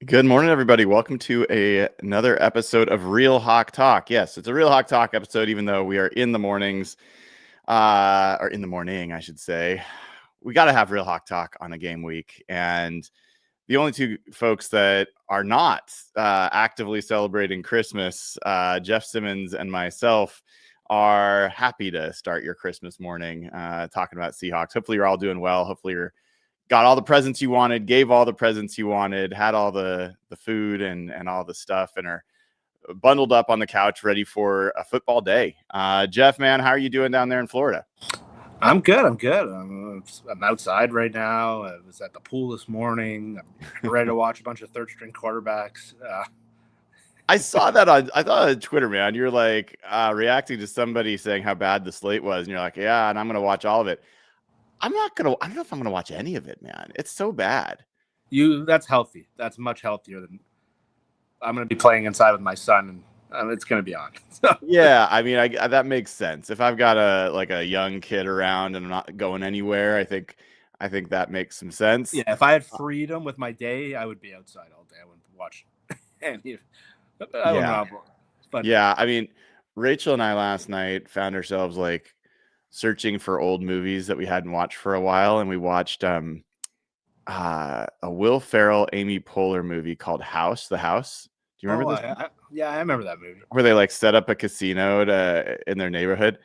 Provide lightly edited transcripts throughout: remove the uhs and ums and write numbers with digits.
Good morning, everybody. Welcome to another episode of Real Hawk Talk. Yes, it's a Real Hawk Talk episode, even though we are in the mornings, or in the morning, I should say. We got to have Real Hawk Talk on a game week. And the only two folks that are not actively celebrating Christmas, Jeff Simmons and myself, are happy to start your Christmas morning talking about Seahawks. Hopefully you're all doing well. Hopefully you're got all the presents you wanted, gave all the presents you wanted, had all the food and all the stuff, and are bundled up on the couch ready for a football day. Jeff, man, how are you doing down there in Florida? I'm good. I'm outside right now. I was at the pool this morning. I'm ready to watch a bunch of third-string quarterbacks. I saw that on Twitter, man. You're like reacting to somebody saying how bad the slate was, and you're like, yeah, and I'm going to watch all of it. I don't know if I'm going to watch any of it, man. It's so bad. That's healthy. That's much healthier than I'm going to be playing inside with my son, and it's going to be on. Yeah, I mean, that makes sense. If I've got a young kid around and I'm not going anywhere, I think that makes some sense. Yeah, if I had freedom with my day, I would be outside all day. I wouldn't watch any. I don't know. But yeah, I mean, Rachel and I last night found ourselves like searching for old movies that we hadn't watched for a while, and we watched a Will Ferrell, Amy Poehler movie called The House. Do you remember this? Yeah, I remember that movie. Where they like set up a casino in their neighborhood.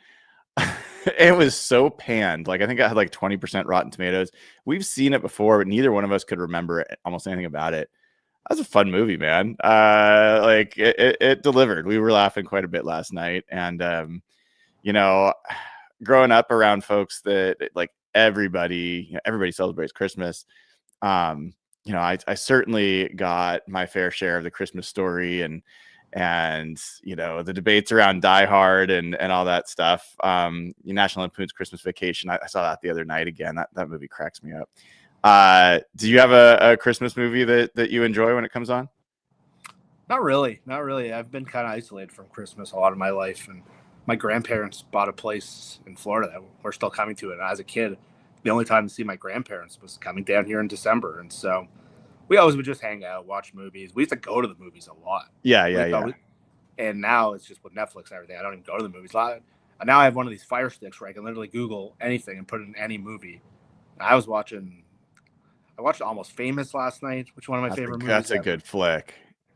It was so panned. Like I think I had like 20% Rotten Tomatoes. We've seen it before, but neither one of us could remember almost anything about it. That was a fun movie, man. Like it delivered. We were laughing quite a bit last night, and growing up around folks that like everybody celebrates Christmas. I certainly got my fair share of the Christmas Story and the debates around Die Hard and all that stuff. National Lampoon's Christmas Vacation. I saw that the other night again. That movie cracks me up. Do you have a Christmas movie that you enjoy when it comes on? Not really. I've been kind of isolated from Christmas a lot of my life, and my grandparents bought a place in Florida that we're still coming to. And as a kid, the only time to see my grandparents was coming down here in December. And so we always would just hang out, watch movies. We used to go to the movies a lot. Yeah. And now it's just with Netflix and everything. I don't even go to the movies a lot. And now I have one of these Fire Sticks where I can literally Google anything and put it in any movie. I watched Almost Famous last night, which one of my favorite movies. That's a good flick.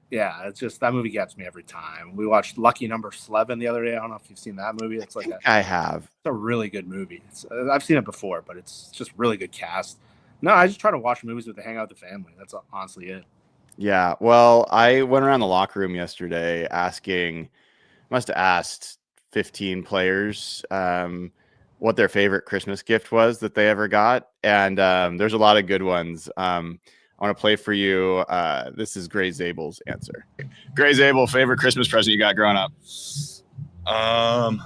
Yeah, it's just that movie gets me every time. We watched Lucky Number 11 the other day. I don't know if you've seen that movie. It's like I have. It's a really good movie. I've seen it before, but it's just really good cast. No, I just try to watch movies with the hang out with the family. That's honestly it. Yeah. Well, I went around the locker room yesterday must have asked 15 players what their favorite Christmas gift was that they ever got. And there's a lot of good ones. I want to play for you. This is Gray Zabel's answer. Gray Zabel, favorite Christmas present you got growing up? I'm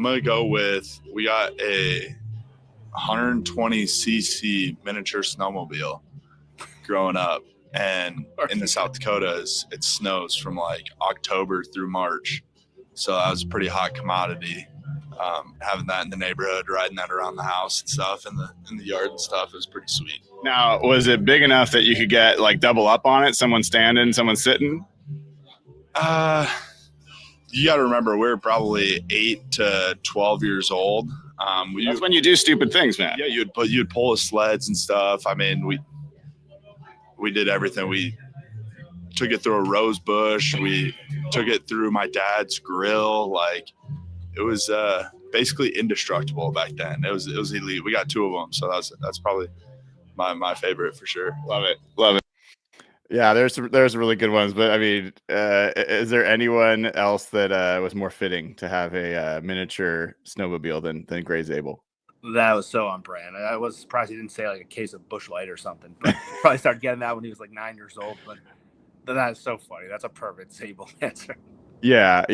going to go with, we got a 120cc miniature snowmobile growing up. And in the South Dakotas, it snows from like October through March. So that was a pretty hot commodity. Having that in the neighborhood, riding that around the house and stuff, in the yard and stuff, is pretty sweet. Now, was it big enough that you could get like double up on it? Someone standing, someone sitting? You got to remember, we were probably 8 to 12 years old. That's when you do stupid things, man. Yeah, you'd pull the sleds and stuff. I mean, we did everything. We took it through a rose bush. We took it through my dad's grill. Like, it was basically indestructible back then. It was elite. We got 2 of them, so that's probably my favorite for sure. Love it. Yeah, there's really good ones, but I mean, is there anyone else that was more fitting to have a miniature snowmobile than Gray Zabel? That was so on brand. I was surprised he didn't say like a case of Busch Light or something. But probably started getting that when he was like 9 years old. But that is so funny. That's a perfect Zabel answer. Yeah.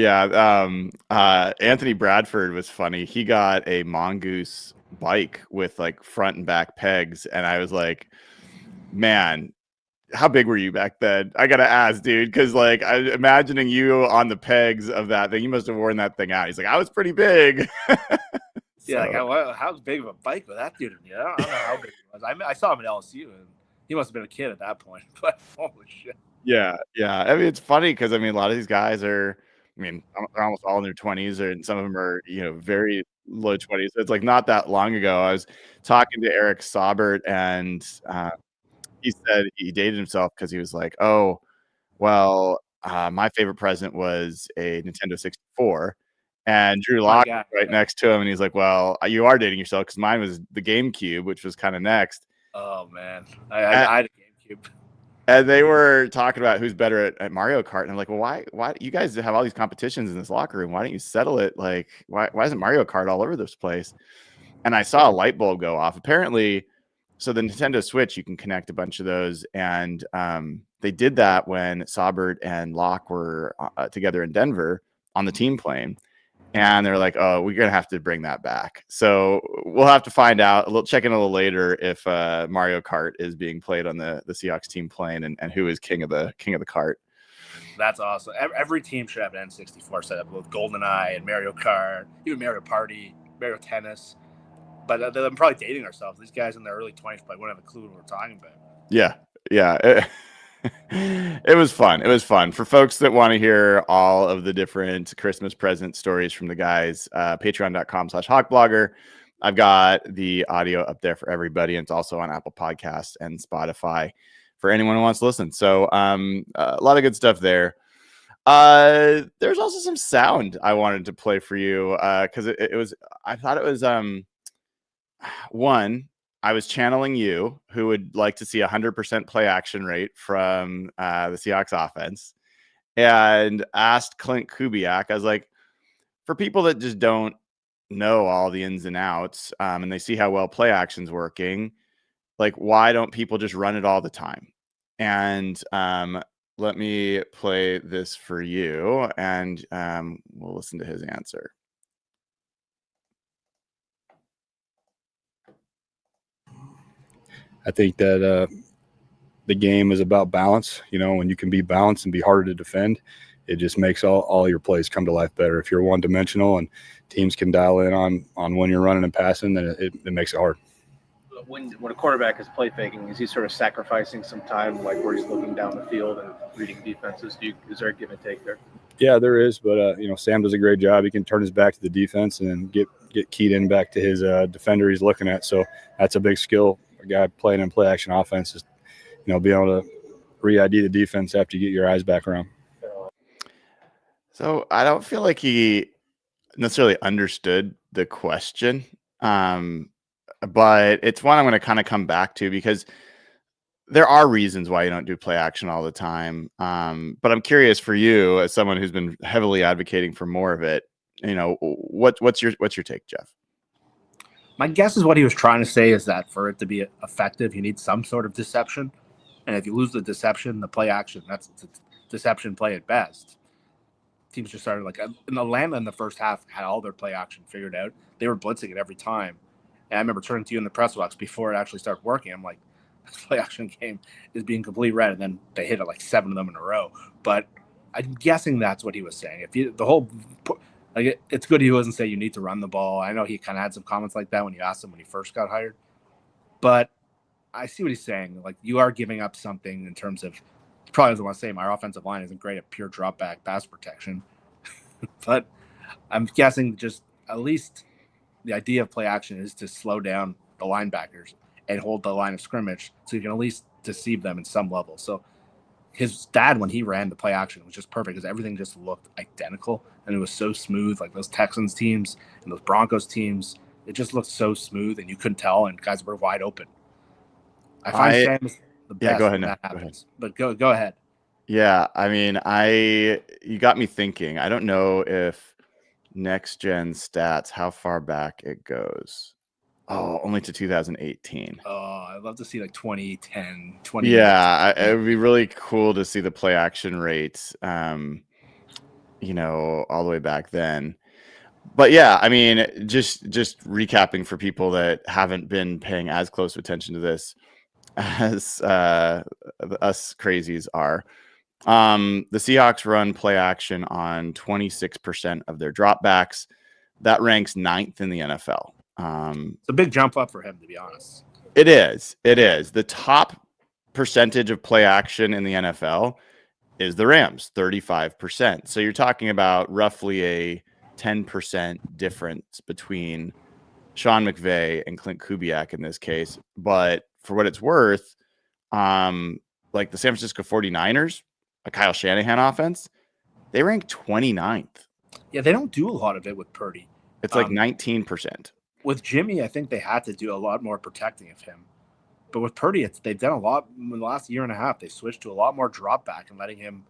Anthony Bradford was funny. He got a Mongoose bike with like front and back pegs, and I was like, man, how big were you back then? I gotta ask, dude, because like I'm imagining you on the pegs of that thing. You must have worn that thing out. He's like, I was pretty big. Yeah, like how big of a bike was that dude? Yeah, I don't know how big it was. I saw him at LSU, and He must have been a kid at that point. But holy shit. Yeah. I mean, it's funny because I mean, a lot of these guys are. I mean, they're almost all in their 20s, and some of them are, very low 20s. It's like not that long ago. I was talking to Eric Saubert, and he said he dated himself because he was like, "Oh, well, my favorite present was a Nintendo 64." And Drew My Lock God. right next to him, and he's like, "Well, you are dating yourself because mine was the GameCube, which was kind of next." Oh man, I had a GameCube. And they were talking about who's better at Mario Kart, and I'm like, "Well, why you guys have all these competitions in this locker room? Why don't you settle it? Like, why isn't Mario Kart all over this place?" And I saw a light bulb go off. Apparently, so the Nintendo Switch, you can connect a bunch of those, and they did that when Saubert and Locke were together in Denver on the team plane. And they're like, "Oh, we're gonna have to bring that back." So we'll have to find out. Check in a little later if Mario Kart is being played on the Seahawks team plane, and who is king of the cart. That's awesome. Every team should have an N64 set up with GoldenEye and Mario Kart, even Mario Party, Mario Tennis. But I'm probably dating ourselves. These guys in their early 20s probably wouldn't have a clue what we're talking about. Yeah. It was fun. It was fun for folks that want to hear all of the different Christmas present stories from the guys. Patreon.com/hawkblogger. I've got the audio up there for everybody, and it's also on Apple Podcasts and Spotify for anyone who wants to listen. So a lot of good stuff there. There's also some sound I wanted to play for you because I thought it was one. I was channeling you, who would like to see 100% play action rate from the Seahawks offense, and asked Klint Kubiak. I was like, for people that just don't know all the ins and outs, and they see how well play action's working, like, why don't people just run it all the time? And let me play this for you, and we'll listen to his answer. I think that the game is about balance. When you can be balanced and be harder to defend, it just makes all your plays come to life better. If you're one-dimensional and teams can dial in on when you're running and passing, then it makes it hard. When a quarterback is play faking, is he sort of sacrificing some time, like where he's looking down the field and reading defenses? Is there a give and take there? Yeah, there is, but Sam does a great job. He can turn his back to the defense and then get keyed in back to his defender he's looking at. So that's a big skill. A guy playing in play action offense is, be able to re-ID the defense after you get your eyes back around. So I don't feel like he necessarily understood the question, but it's one I'm going to kind of come back to because there are reasons why you don't do play action all the time. But I'm curious for you, as someone who's been heavily advocating for more of it, what's your take, Jeff? My guess is what he was trying to say is that for it to be effective, you need some sort of deception. And if you lose the deception, the play action, that's deception play at best. Teams just started in Atlanta in the first half had all their play action figured out. They were blitzing it every time. And I remember turning to you in the press box before it actually started working. I'm like, this play action game is being complete red. And then they hit it like 7 of them in a row. But I'm guessing that's what he was saying. It's good he doesn't say you need to run the ball. I know he kind of had some comments like that when you asked him when he first got hired. But I see what he's saying. Like, you are giving up something in terms of, he probably doesn't want to say my offensive line isn't great at pure drop back pass protection. But I'm guessing just at least the idea of play action is to slow down the linebackers and hold the line of scrimmage so you can at least deceive them in some level. So his dad, when he ran the play action, was just perfect because everything just looked identical and it was so smooth. Like those Texans teams and those Broncos teams, it just looked so smooth and you couldn't tell, and guys were wide open. I find Sam is the best go ahead when now. that happens. But go ahead. Yeah, I mean, you got me thinking. I don't know if next gen stats, how far back it goes. Oh, only to 2018. Oh, I'd love to see like 2010, 20. Yeah, it would be really cool to see the play action rates, all the way back then. But yeah, I mean, just recapping for people that haven't been paying as close attention to this as us crazies are. The Seahawks run play action on 26% of their dropbacks. That ranks 9th in the NFL. It's a big jump up for him, to be honest. It is. The top percentage of play action in the NFL is the Rams, 35%. So you're talking about roughly a 10% difference between Sean McVay and Klint Kubiak in this case. But for what it's worth, like the San Francisco 49ers, a Kyle Shanahan offense, they rank 29th. Yeah, they don't do a lot of it with Purdy. It's like 19%. With Jimmy, I think they had to do a lot more protecting of him. But with Purdy, they've done a lot in the last year and a half. They switched to a lot more drop back and letting him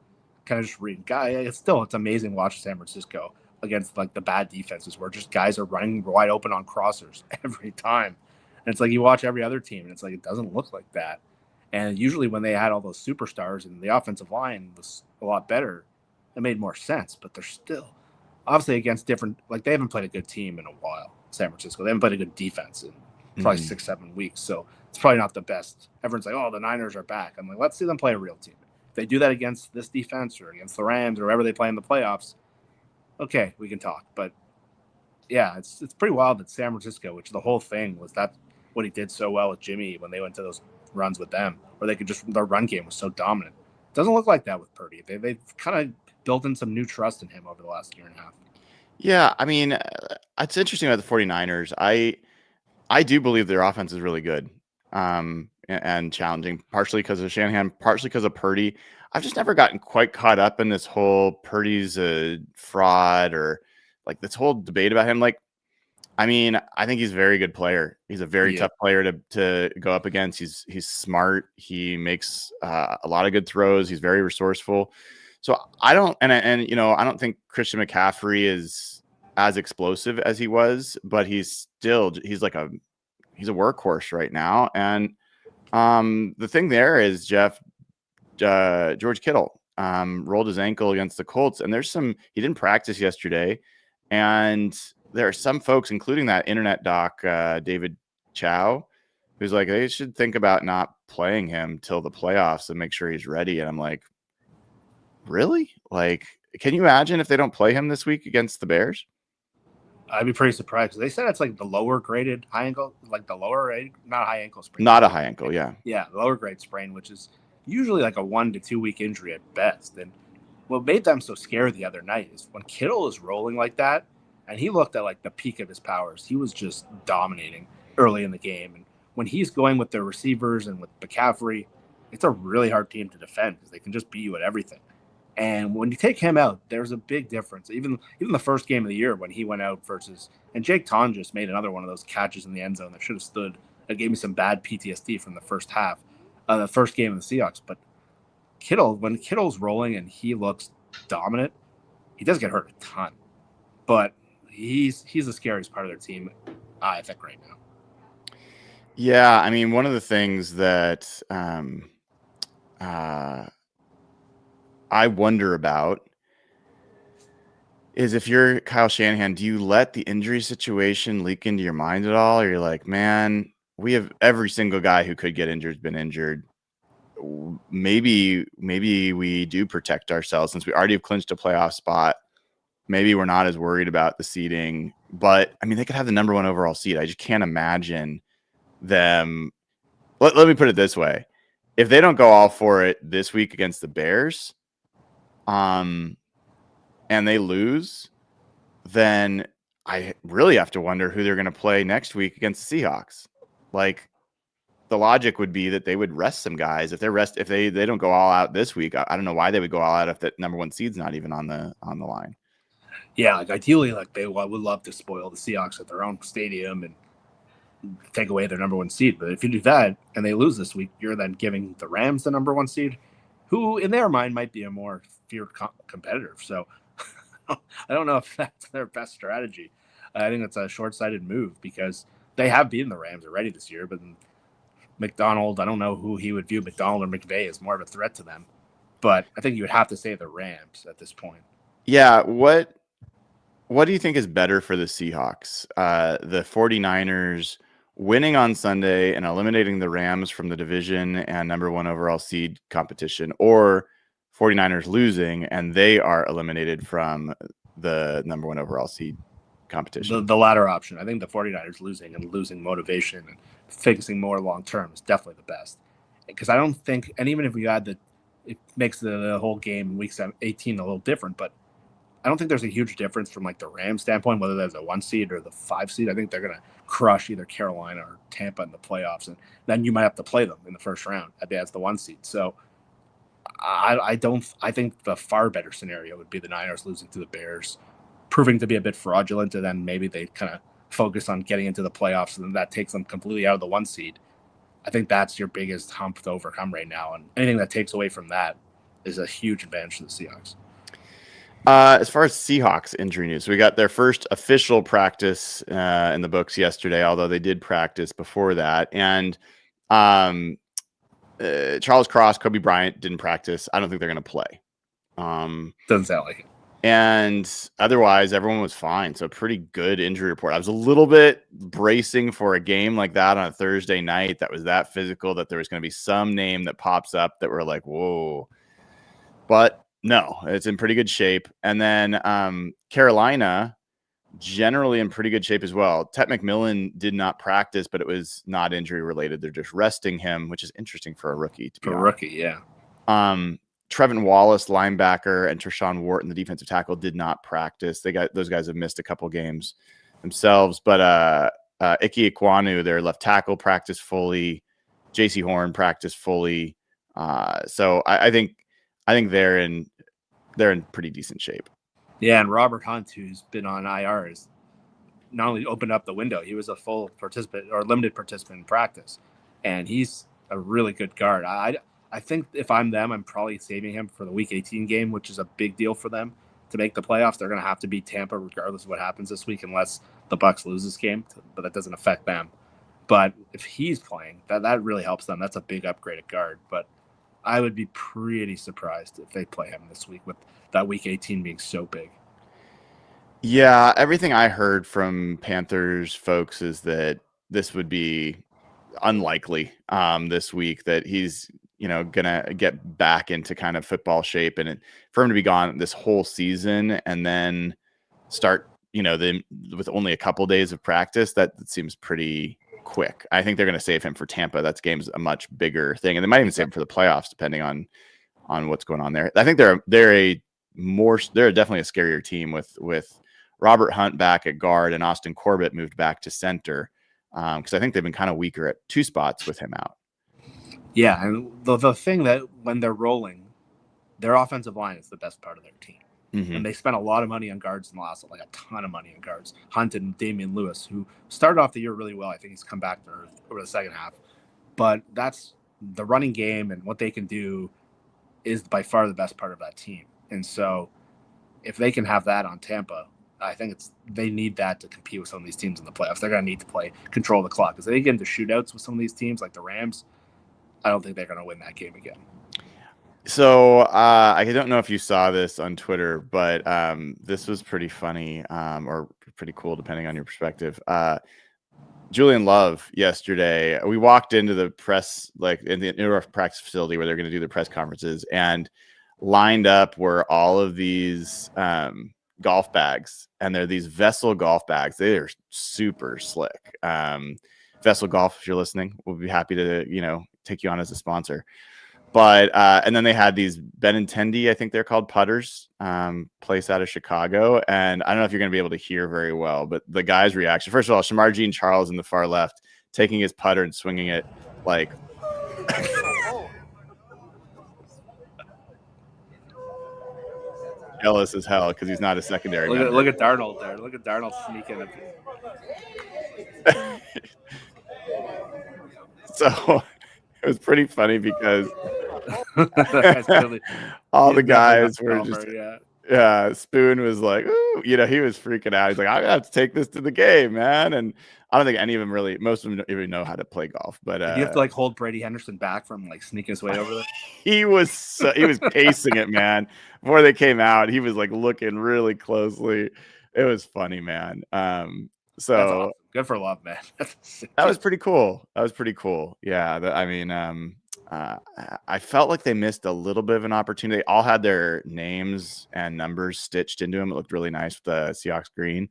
kind of just read. It's amazing watching San Francisco against like the bad defenses where just guys are running wide open on crossers every time. And it's like you watch every other team and it's like it doesn't look like that. And usually when they had all those superstars and the offensive line was a lot better, it made more sense. But they're still obviously against different, like they haven't played a good team in a while, San Francisco. They haven't played a good defense in probably 6-7 weeks. So it's probably not the best. Everyone's like, oh, the Niners are back. I'm like, let's see them play a real team. If they do that against this defense or against the Rams or whoever they play in the playoffs, okay, we can talk. But yeah, it's pretty wild that San Francisco, which the whole thing was that what he did so well with Jimmy when they went to those runs with them, where they could just, their run game was so dominant. Doesn't look like that with Purdy. They've kind of built in some new trust in him over the last year and a half. Yeah, I mean, it's interesting about the 49ers. I do believe their offense is really good and challenging, partially because of Shanahan, partially because of Purdy. I've just never gotten quite caught up in this whole Purdy's a fraud or like this whole debate about him. Like, I mean, I think he's a very good player. He's a very tough player to go up against. He's smart. He makes a lot of good throws. He's very resourceful. So I don't, and you know, I don't think Christian McCaffrey is as explosive as he was, but he's a workhorse right now. And the thing there is George Kittle rolled his ankle against the Colts, and he didn't practice yesterday, and there are some folks, including that internet doc David Chow, who's like, they should think about not playing him till the playoffs and make sure he's ready. And I'm like, really? Like, can you imagine if they don't play him this week against the Bears? I'd be pretty surprised. They said it's like the lower graded high ankle, like the lower, not high ankle sprain. Not a high ankle, yeah. Yeah, lower grade sprain, which is usually like a 1 to 2 week injury at best. And what made them so scared the other night is when Kittle is rolling like that, and he looked at like the peak of his powers. He was just dominating early in the game. And when he's going with their receivers and with McCaffrey, it's a really hard team to defend because they can just beat you at everything. And when you take him out, there's a big difference. Even the first game of the year when he went out and Jake Ton just made another one of those catches in the end zone that should have stood. That gave me some bad PTSD from the first half, the first game of the Seahawks. But when Kittle's rolling and he looks dominant, he does get hurt a ton. But he's the scariest part of their team, I think, right now. Yeah, I mean, one of the things that I wonder about is if you're Kyle Shanahan, do you let the injury situation leak into your mind at all? Or you're like, man, we have every single guy who could get injured has been injured. Maybe we do protect ourselves since we already have clinched a playoff spot. Maybe we're not as worried about the seeding, but I mean, they could have the number 1 overall seed. I just can't imagine them. Let me put it this way. If they don't go all for it this week against the Bears, and they lose, then I really have to wonder who they're going to play next week against the Seahawks. Like, the logic would be that they would rest some guys. If they don't go all out this week, I don't know why they would go all out if that number 1 seed's not even on the line. Yeah, like ideally, like they would love to spoil the Seahawks at their own stadium and take away their number 1 seed. But if you do that and they lose this week, you're then giving the Rams the number 1 seed, who in their mind might be a more feared competitor. So I don't know if that's their best strategy. I think it's a short-sighted move because they have beaten the Rams already this year. But McDonald, I don't know who he would view McDonald or McVay as more of a threat to them. But I think you would have to say the Rams at this point. Yeah, what do you think is better for the Seahawks? The 49ers winning on Sunday and eliminating the Rams from the division and number 1 overall seed competition, or 49ers losing and they are eliminated from the number 1 overall seed competition? The latter option. I think the 49ers losing and losing motivation and focusing more long-term is definitely the best. because I don't think, and even if we had it makes the whole game in week 18 a little different, but I don't think there's a huge difference from like the Rams standpoint, whether there's a 1 seed or the 5 seed. I think they're going to crush either Carolina or Tampa in the playoffs, and then you might have to play them in the first round as the 1 seed. So I think the far better scenario would be the Niners losing to the Bears, proving to be a bit fraudulent, and then maybe they kind of focus on getting into the playoffs, and then that takes them completely out of the 1 seed. I think that's your biggest hump to overcome right now, and anything that takes away from that is a huge advantage to the Seahawks. As far as Seahawks injury news, we got their first official practice in the books yesterday, although they did practice before that. And Charles Cross, Kobe Bryant didn't practice. I don't think they're going to play. Doesn't sound like it. And otherwise, everyone was fine. So pretty good injury report. I was a little bit bracing for a game like that on a Thursday night that was that physical, that there was going to be some name that pops up that we're like, whoa. But no, it's in pretty good shape. And then Carolina, generally in pretty good shape as well. Tet McMillan did not practice, but it was not injury related. They're just resting him, which is interesting for a rookie. Yeah. Trevin Wallace, linebacker, and Treshawn Wharton, the defensive tackle, did not practice. Those guys have missed a couple games themselves. But Ike Ekwonu, their left tackle, practiced fully. J.C. Horn practiced fully. So I think they're in pretty decent shape. Yeah, and Robert Hunt, who's been on IR, is not only opened up the window, he was a full participant or limited participant in practice, and he's a really good guard. I think if I'm them, I'm probably saving him for the Week 18 game, which is a big deal for them to make the playoffs. They're going to have to beat Tampa regardless of what happens this week, unless the Bucs lose this game, but that doesn't affect them. But if he's playing, that really helps them. That's a big upgrade at guard, but I would be pretty surprised if they play him this week with that Week 18 being so big. Yeah, everything I heard from Panthers folks is that this would be unlikely this week, that he's gonna get back into kind of football shape, and for him to be gone this whole season and then start with only a couple days of practice, that seems pretty quick. I think they're going to save him for Tampa. That game's a much bigger thing, and they might even save him for the playoffs, depending on what's going on there. I think they're definitely a scarier team with Robert Hunt back at guard and Austin Corbett moved back to center, because I think they've been kind of weaker at 2 spots with him out. Yeah, and the thing that when they're rolling, their offensive line is the best part of their team. Mm-hmm. And they spent a lot of money on guards in the last, like a ton of money on guards. Hunt and Damian Lewis, who started off the year really well. I think he's come back over the second half. But that's the running game, and what they can do is by far the best part of that team. And so if they can have that on Tampa, I think they need that to compete with some of these teams in the playoffs. They're going to need to control the clock. Because they get into shootouts with some of these teams like the Rams, I don't think they're going to win that game again. So I don't know if you saw this on Twitter, but this was pretty funny or pretty cool, depending on your perspective. Julian Love yesterday, we walked into the press, like in the indoor practice facility where they're going to do the press conferences, and lined up were all of these golf bags, and they're these Vessel golf bags. They are super slick. Vessel Golf, if you're listening, we'll be happy to take you on as a sponsor. But and then they had these Benintendi, I think they're called, putters, place out of Chicago. And I don't know if you're going to be able to hear very well, but the guy's reaction. First of all, Shamar Jean Charles in the far left, taking his putter and swinging it like jealous as hell because he's not a secondary. Look at Darnold there. Look at Darnold sneaking it. So it was pretty funny because all the guys were just, yeah. Spoon was like, ooh, he was freaking out. He's like, I'm gonna have to take this to the game, man. And I don't think any of them most of them don't even know how to play golf. But you have to hold Brady Henderson back from sneaking his way over there. he was pacing it, man. Before they came out, he was looking really closely. It was funny, man. So that's awesome. Good for Love, man. That was pretty cool. Yeah. I felt like they missed a little bit of an opportunity. They all had their names and numbers stitched into them. It looked really nice with the Seahawks green.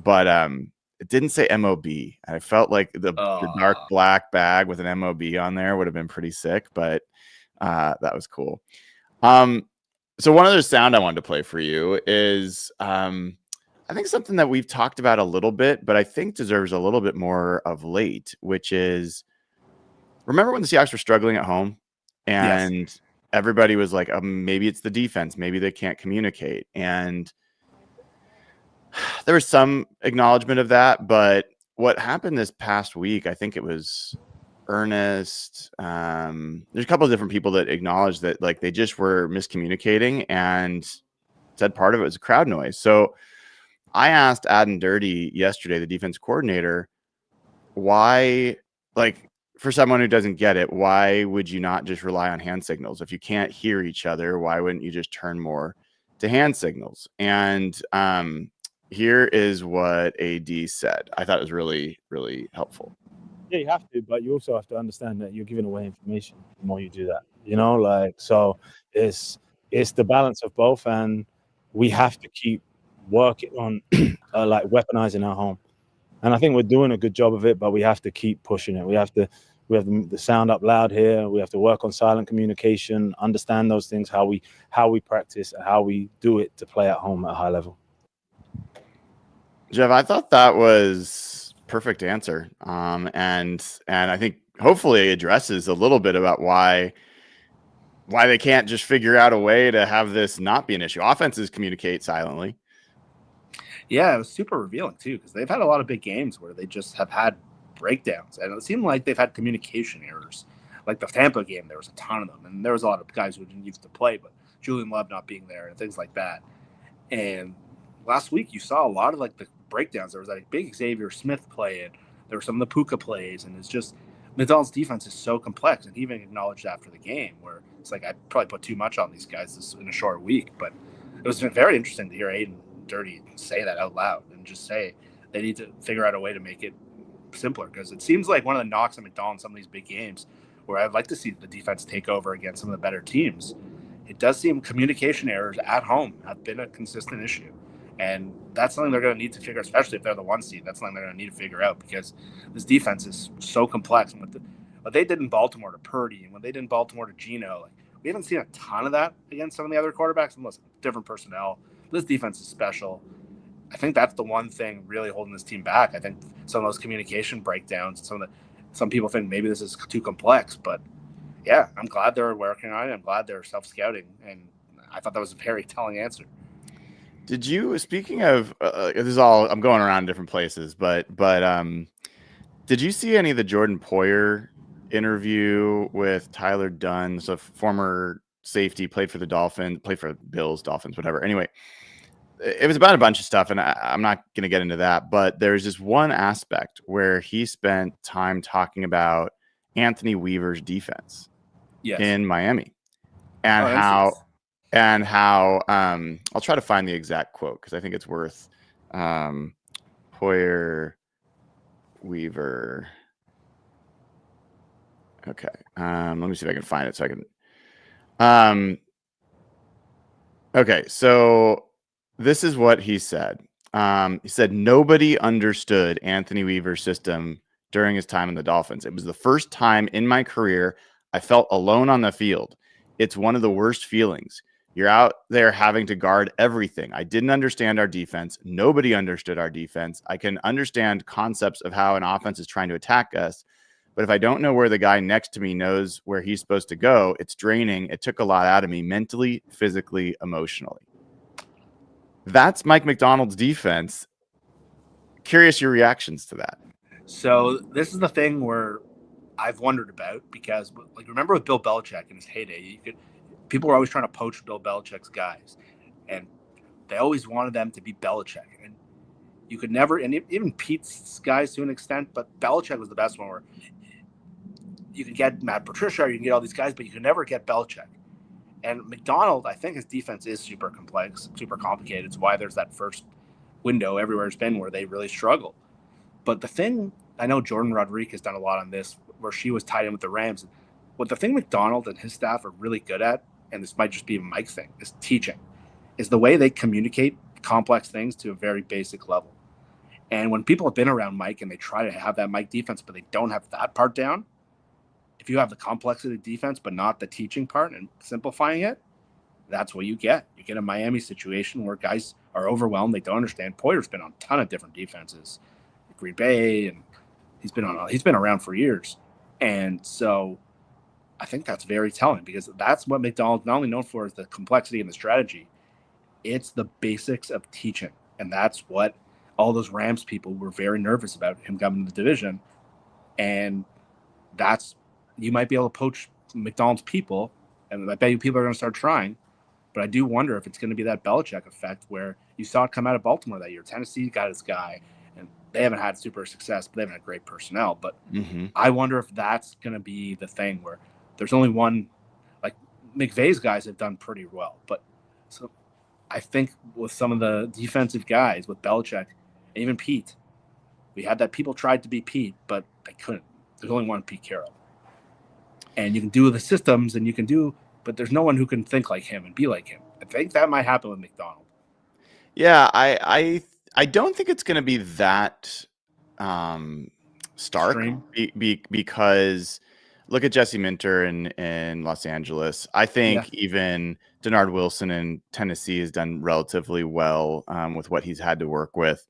But it didn't say MOB. I felt like the dark black bag with an MOB on there would have been pretty sick, but that was cool. So one other sound I wanted to play for you is I think something that we've talked about a little bit, but I think deserves a little bit more of late, which is, remember when the Seahawks were struggling at home and everybody was like, maybe it's the defense, maybe they can't communicate. And there was some acknowledgement of that, but what happened this past week, I think it was Ernest. There's a couple of different people that acknowledged that like they just were miscommunicating and said part of it was crowd noise. So I asked Aden Durde yesterday, the defense coordinator, why, like, for someone who doesn't get it, why would you not just rely on hand signals? If you can't hear each other, why wouldn't you just turn more to hand signals? And here is what AD said. I thought it was really, really helpful. Yeah, you have to, but you also have to understand that you're giving away information the more you do that. You know, like, so it's the balance of both, and we have to keep working on like weaponizing our home. And I think we're doing a good job of it, but we have to keep pushing it. We have the sound up loud here. We have to work on silent communication, understand those things, how we practice, how we do it to play at home at a high level. Jeff, I thought that was perfect answer. And I think hopefully it addresses a little bit about why they can't just figure out a way to have this not be an issue. Offenses communicate silently. Yeah, it was super revealing too, because they've had a lot of big games where they just have had breakdowns, and it seemed like they've had communication errors. Like the Tampa game, there was a ton of them, and there was a lot of guys who didn't used to play, but Julian Love not being there and things like that. And last week, you saw a lot of like the breakdowns. There was that big Xavier Smith play, and there were some of the Puka plays, and it's just McDonald's defense is so complex. And he even acknowledged after the game where it's like I probably put too much on these guys in a short week, but it was very interesting to hear Aden Durde say that out loud and just say they need to figure out a way to make it simpler, because it seems like one of the knocks on McDonald's, some of these big games where I'd like to see the defense take over against some of the better teams, it does seem communication errors at home have been a consistent issue, and that's something they're going to need to figure out, especially if they're the 1 seed. That's something they're going to need to figure out, because this defense is so complex, and what they did in Baltimore to Purdy and what they did in Baltimore to Geno, like, we haven't seen a ton of that against some of the other quarterbacks, unless different personnel. This defense is special. I think that's the one thing really holding this team back. I think some of those communication breakdowns, some people think maybe this is too complex, but yeah, I'm glad they're working on it. I'm glad they're self-scouting, and I thought that was a very telling answer. Did you, speaking of this is all, I'm going around different places, but did you see any of the Jordan Poyer interview with Tyler Dunn, so former safety, played for the Dolphins, played for Bills, Dolphins, whatever. Anyway, it was about a bunch of stuff, and I'm not going to get into that, but there's this one aspect where he spent time talking about Anthony Weaver's defense in Miami, and how I'll try to find the exact quote because I think it's worth Poyer Weaver. Okay, let me see if I can find it so I can. Okay, so this is what he said. He said, nobody understood Anthony Weaver's system during his time in the Dolphins. It was the first time in my career I felt alone on the field. It's one of the worst feelings. You're out there having to guard everything. I didn't understand our defense. Nobody understood our defense. I can understand concepts of how an offense is trying to attack us, but if I don't know where the guy next to me knows where he's supposed to go, it's draining. It took a lot out of me mentally, physically, emotionally. That's Mike Macdonald's defense. Curious your reactions to that. So this is the thing where I've wondered about, because like, remember with Bill Belichick in his heyday, people were always trying to poach Bill Belichick's guys, and they always wanted them to be Belichick. And you could never, and even Pete's guys to an extent, but Belichick was the best one, where you could get Matt Patricia, or you can get all these guys, but you could never get Belichick. And Macdonald, I think his defense is super complex, super complicated. It's why there's that first window everywhere it's been where they really struggle. But the thing, I know Jordan Rodriguez has done a lot on this, where she was tied in with the Rams. What the thing Macdonald and his staff are really good at, and this might just be a Mike thing, is the way they communicate complex things to a very basic level. And when people have been around Mike and they try to have that Mike defense, but they don't have that part down, if you have the complexity of defense, but not the teaching part and simplifying it, that's what you get. You get a Miami situation where guys are overwhelmed. They don't understand. Poyer's been on a ton of different defenses, Green Bay, and he's been around for years. And so I think that's very telling, because that's what McDonald's not only known for is the complexity and the strategy. It's the basics of teaching. And that's what all those Rams people were very nervous about him coming to the division. And you might be able to poach McDonald's people, and I bet you people are going to start trying. But I do wonder if it's going to be that Belichick effect where you saw it come out of Baltimore that year. Tennessee got his guy, and they haven't had super success, but they haven't had great personnel. But I wonder if that's going to be the thing where there's only one. Like McVay's guys have done pretty well, but so I think with some of the defensive guys, with Belichick, and even Pete, we had that people tried to be Pete, but they couldn't. There's only one Pete Carroll. And you can do the systems, and but there's no one who can think like him and be like him. I think that might happen with McDonald. Yeah, I don't think it's going to be that stark because look at Jesse Minter in Los Angeles. I think even Denard Wilson in Tennessee has done relatively well with what he's had to work with.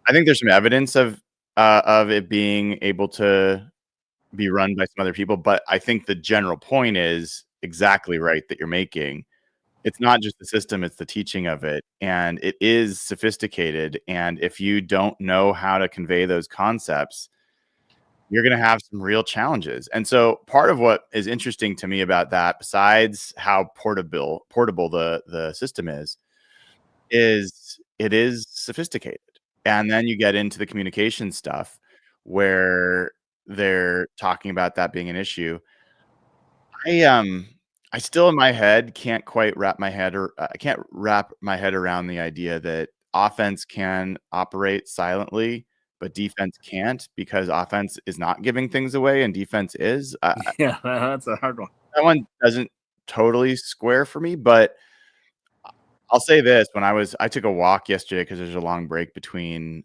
I think there's some evidence of it being able to be run by some other people, but I think the general point is exactly right that you're making. It's not just the system, it's the teaching of it, and it is sophisticated. And if you don't know how to convey those concepts, you're going to have some real challenges. And so part of what is interesting to me about that, besides how portable the system is it is sophisticated. And then you get into the communication stuff where they're talking about that being an issue. I still in my head can't quite wrap my head around the idea that offense can operate silently, but defense can't, because offense is not giving things away and defense is. Yeah, that's a hard one. That one doesn't totally square for me, but I'll say this: I took a walk yesterday because there's a long break between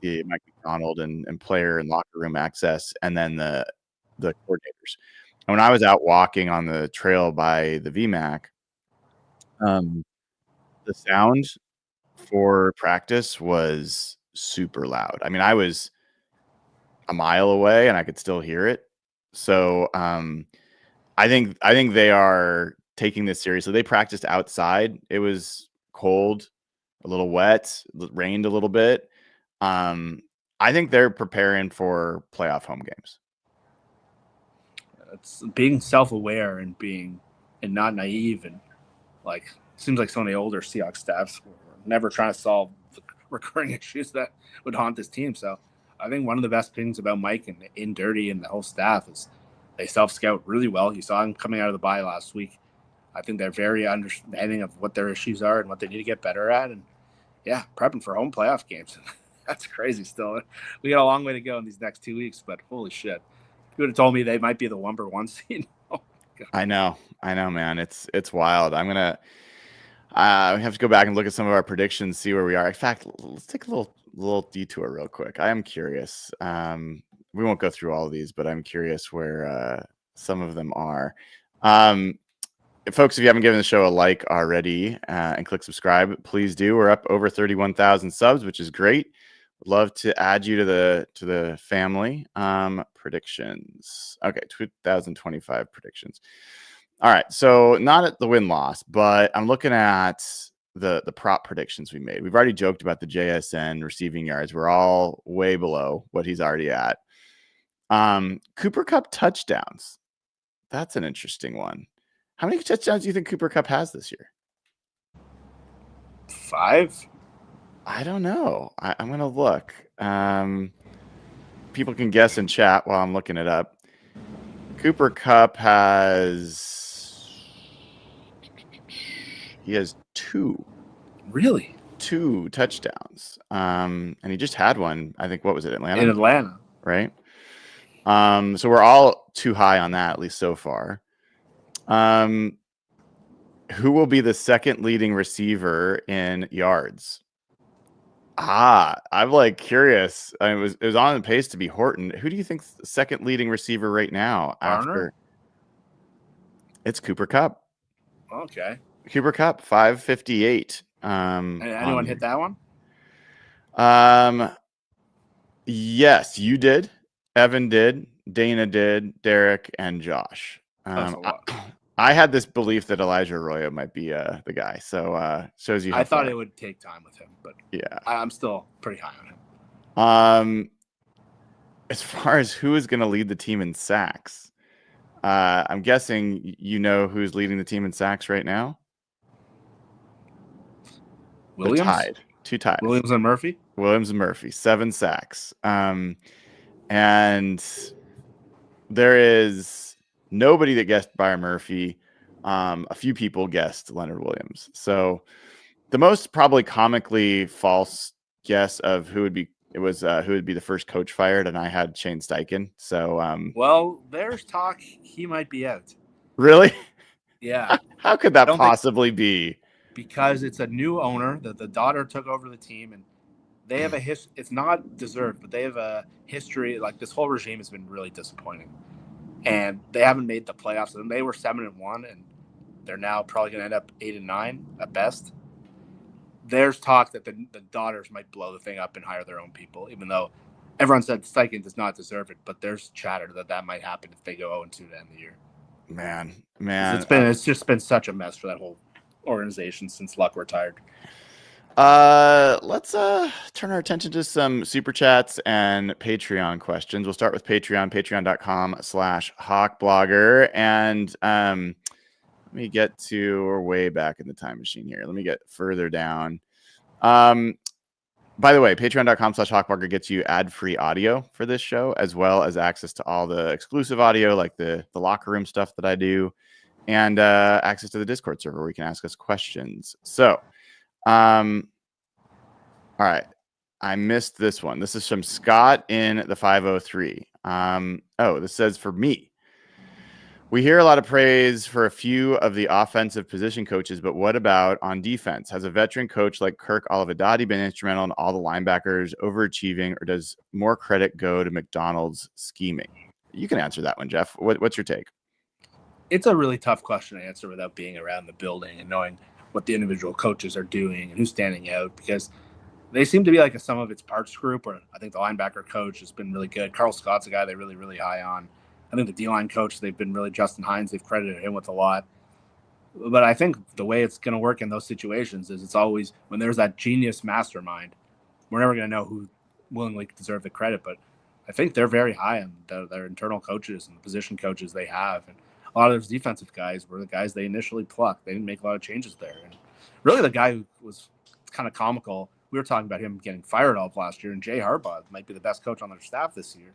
the Mike McDonald and player and locker room access, and then the coordinators. And when I was out walking on the trail by the VMAC, the sound for practice was super loud. I mean, I was a mile away and I could still hear it. So I think they are taking this seriously. They practiced outside. It was cold, a little wet, rained a little bit. I think they're preparing for playoff home games. It's being self-aware and not naive, and like seems like some of the older Seahawks staffs were never trying to solve the recurring issues that would haunt this team. So I think one of the best things about Mike and in Durde and the whole staff is they self-scout really well. You saw them coming out of the bye last week. I think they're very understanding of what their issues are and what they need to get better at. And prepping for home playoff games. That's crazy still. We got a long way to go in these next 2 weeks, but holy shit. You would have told me they might be the number 1 seed. Oh, God. I know, man. It's wild. I'm gonna have to go back and look at some of our predictions, see where we are. In fact, let's take a little detour real quick. I am curious. We won't go through all of these, but I'm curious where some of them are. Folks, if you haven't given the show a like already and click subscribe, please do. We're up over 31,000 subs, which is great. Would love to add you to the family. Predictions. Okay, 2025 predictions. All right, so not at the win-loss, but I'm looking at the prop predictions we made. We've already joked about the JSN receiving yards. We're all way below what he's already at. Cooper Kupp touchdowns. That's an interesting one. How many touchdowns do you think Cooper Kupp has this year? 5? I don't know. I'm going to look. People can guess in chat while I'm looking it up. Cooper Kupp has 2. Really? 2 touchdowns. And he just had one. I think, what was it, Atlanta? In Atlanta. Right. So we're all too high on that, at least so far. Who will be the second leading receiver in yards? I'm like curious. It was on the pace to be Horton. Who do you think's the second leading receiver right now? Garner? It's Cooper Kupp. Okay. Cooper Kupp, 558. Anyone hit that one? Yes, you did. Evan did. Dana did. Derek and Josh. That's a lot. I had this belief that Elijah Arroyo might be the guy. So shows you. How I thought far. it would take time with him, but Yeah, I'm still pretty high on him. As far as who is going to lead the team in sacks, I'm guessing you know who's leading the team in sacks right now. Williams? They're tied. 2 ties. Williams and Murphy? Williams and Murphy, 7 sacks. And there is nobody that guessed Byron Murphy. A few people guessed Leonard Williams. So the most probably comically false guess of who would be the first coach fired, and I had Shane Steichen. So well, there's talk he might be out. Really? Yeah. How could that possibly be? Because it's a new owner that the daughter took over the team, and they have a it's not deserved, but they have a history. Like, this whole regime has been really disappointing, and they haven't made the playoffs. And they were 7-1, and they're now probably going to end up 8-9 at best. There's talk that the daughters might blow the thing up and hire their own people, even though everyone said Steichen does not deserve it. But there's chatter that might happen if they go 0-2 to end the year. Man, it's just been such a mess for that whole organization since Luck retired. Let's turn our attention to some super chats and Patreon questions. We'll start with patreon.com/hawkblogger. And let me get to, we're way back in the time machine here. Let me get further down. By the way, patreon.com/hawkblogger gets you ad-free audio for this show, as well as access to all the exclusive audio, like the locker room stuff that I do, and access to the Discord server where you can ask us questions. So, all right. I missed this one. This is from Scott in the 503. This says, for me, we hear a lot of praise for a few of the offensive position coaches, but what about on defense? Has a veteran coach like Kirk Olivedati been instrumental in all the linebackers overachieving, or does more credit go to McDonald's scheming? You can answer that one, Jeff. What's your take? It's a really tough question to answer without being around the building and knowing what the individual coaches are doing and who's standing out, because they seem to be like a sum of its parts group, where I think the linebacker coach has been really good. Carl Scott's a guy they're really, really high on. I think the D-line coach, they've been really, Justin Hines, they've credited him with a lot. But I think the way it's going to work in those situations is it's always when there's that genius mastermind, we're never going to know who willingly deserve the credit. But I think they're very high on their internal coaches and the position coaches they have. And a lot of those defensive guys were the guys they initially plucked. They didn't make a lot of changes there. And really the guy who was kind of comical, we were talking about him getting fired all of last year, and Jay Harbaugh might be the best coach on their staff this year.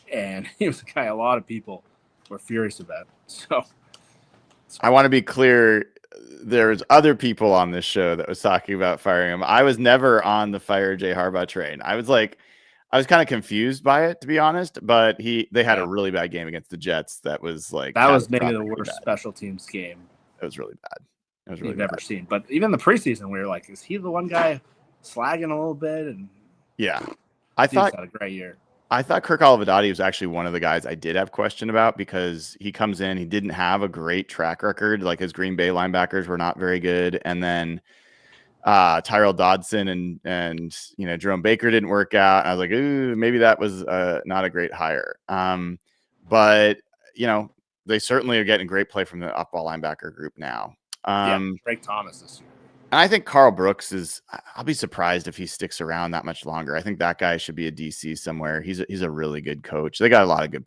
And he was a guy a lot of people were furious about. So I want to be clear. There's other people on this show that was talking about firing him. I was never on the fire Jay Harbaugh train. I was kind of confused by it, to be honest, but they had a really bad game against the Jets. That was maybe the worst special teams game. It was really bad. It was really you've ever seen. But even the preseason, we were like, is he the one guy slagging a little bit? And yeah, I thought had a great year. I thought Kirk Olivedati was actually one of the guys I did have question about, because he comes in, he didn't have a great track record. Like, his Green Bay linebackers were not very good. And then Tyrell Dodson and Jerome Baker didn't work out. I was like, ooh, maybe that was not a great hire. But they certainly are getting great play from the off-ball linebacker group now. Greg Thomas this year. And I think Carl Brooks I'll be surprised if he sticks around that much longer. I think that guy should be a DC somewhere. He's a really good coach. They got a lot of good